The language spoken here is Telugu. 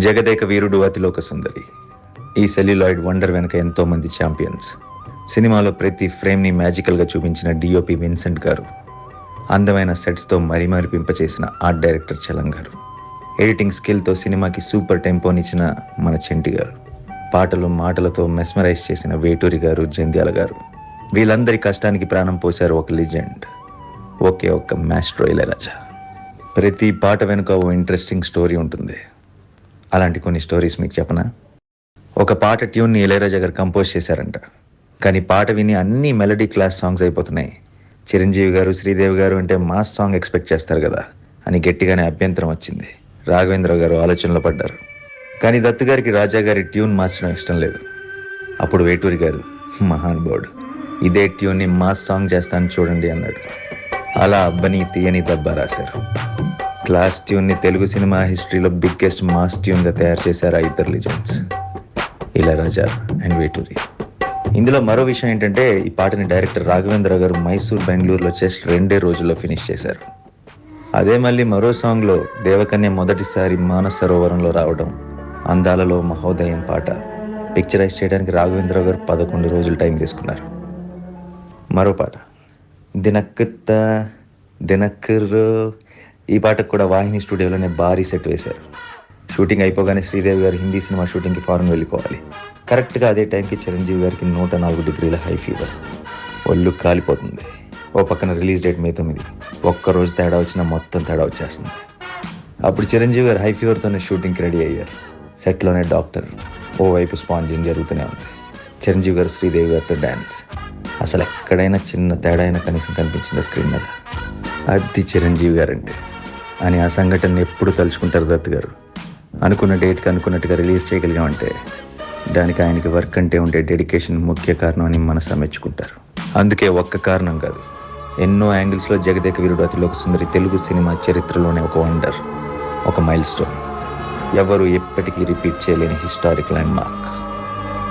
జగదేక వీరుడు అతిలోక సుందరి. ఈ సెల్యులాయిడ్ వండర్ వెనుక ఎంతో మంది ఛాంపియన్స్. సినిమాలో ప్రతి ఫ్రేమ్ని మ్యాజికల్గా చూపించిన డిఓపి విన్సెంట్ గారు, అందమైన సెట్స్తో మరిపింపచేసిన ఆర్ట్ డైరెక్టర్ చలం గారు, ఎడిటింగ్ స్కిల్తో సినిమాకి సూపర్ టెంపోనిచ్చిన మన చెంటి గారు, పాటలు మాటలతో మెస్మరైజ్ చేసిన వేటూరి గారు, జంధ్యాల గారు, వీళ్ళందరి కష్టానికి ప్రాణం పోశారు ఒక లెజెండ్, ఒకే ఒక్క మాస్ట్రో ఇళయరాజా. ప్రతి పాట వెనుక ఓ ఇంట్రెస్టింగ్ స్టోరీ ఉంటుంది. అలాంటి కొన్ని స్టోరీస్ మీకు చెప్పనా? ఒక పాట ట్యూన్ని ఇళయరాజా గారు కంపోజ్ చేశారంట. కానీ పాట విని అన్ని మెలడీ క్లాస్ సాంగ్స్ అయిపోతున్నాయి. చిరంజీవి గారు, శ్రీదేవి గారు అంటే మాస్ సాంగ్ ఎక్స్పెక్ట్ చేస్తారు కదా అని గట్టిగానే అభ్యంతరం వచ్చింది. రాఘవేంద్రరావు గారు ఆలోచనలో పడ్డారు. కానీ దత్తు గారికి రాజా గారి ట్యూన్ మార్చడం ఇష్టం లేదు. అప్పుడు వేటూరి గారు, మహానుభావుడు, ఇదే ట్యూన్ని మాస్ సాంగ్ చేస్తాను చూడండి అన్నాడు. అలా అబ్బని తీయని దెబ్బ రాశారు. క్లాస్ ట్యూన్ని తెలుగు సినిమా హిస్టరీలో బిగ్గెస్ట్ మాస్ ట్యూన్గా తయారు చేశారు ఆ ఇద్దరు లెజెండ్స్, ఇళయరాజా అండ్ వేటూరి. ఇందులో మరో విషయం ఏంటంటే, ఈ పాటని డైరెక్టర్ రాఘవేంద్రరావు గారు మైసూర్, బెంగళూరులో జస్ట్ 2 రోజుల్లో ఫినిష్ చేశారు. అదే మళ్ళీ మరో సాంగ్లో దేవకన్య మొదటిసారి మానస సరోవరంలో రావడం, అందాలలో మహోదయం పాట పిక్చరైజ్ చేయడానికి రాఘవేంద్రరావు గారు 11 రోజులు టైం తీసుకున్నారు. మరో పాట దినక్కుత్త దినక్కుర్రో, ఈ పాటకు కూడా వాహిని స్టూడియోలోనే భారీ సెట్ వేశారు. షూటింగ్ అయిపోగానే శ్రీదేవి గారు హిందీ సినిమా షూటింగ్కి ఫారెన్ వెళ్ళిపోవాలి. కరెక్ట్గా అదే టైంకి చిరంజీవి గారికి 104 డిగ్రీల హై ఫీవర్, ఒళ్ళు కాలిపోతుంది. ఓ పక్కన రిలీజ్ డేట్ May 9, ఒక్కరోజు తేడా వచ్చినా మొత్తం తేడా వచ్చేస్తుంది. అప్పుడు చిరంజీవి గారు హై ఫీవర్తోనే షూటింగ్కి రెడీ అయ్యారు. సెట్లోనే డాక్టర్, ఓవైపు స్పాంజింగ్ జరుగుతూనే ఉంది. చిరంజీవి గారు శ్రీదేవి గారితో డ్యాన్స్. అసలు ఎక్కడైనా చిన్న తేడా అయినా కనీసం కనిపించిందా స్క్రీన్ మీద? అది చిరంజీవి గారంటే అని ఆ సంఘటన ఎప్పుడు తలుచుకుంటారు దత్తు గారు. అనుకున్న డేట్కి అనుకున్నట్టుగా రిలీజ్ చేయగలిగామంటే దానికి ఆయనకి వర్క్ అంటే ఉండే డెడికేషన్ ముఖ్య కారణం అని మనసు మెచ్చుకుంటారు. అందుకే ఒక్క కారణం కాదు, ఎన్నో యాంగిల్స్లో జగదేక వీరుడు అతిలోక సుందరి తెలుగు సినిమా చరిత్రలోనే ఒక వండర్, ఒక మైల్ స్టోన్, ఎవరు ఎప్పటికీ రిపీట్ చేయలేని హిస్టారిక్ ల్యాండ్ మార్క్.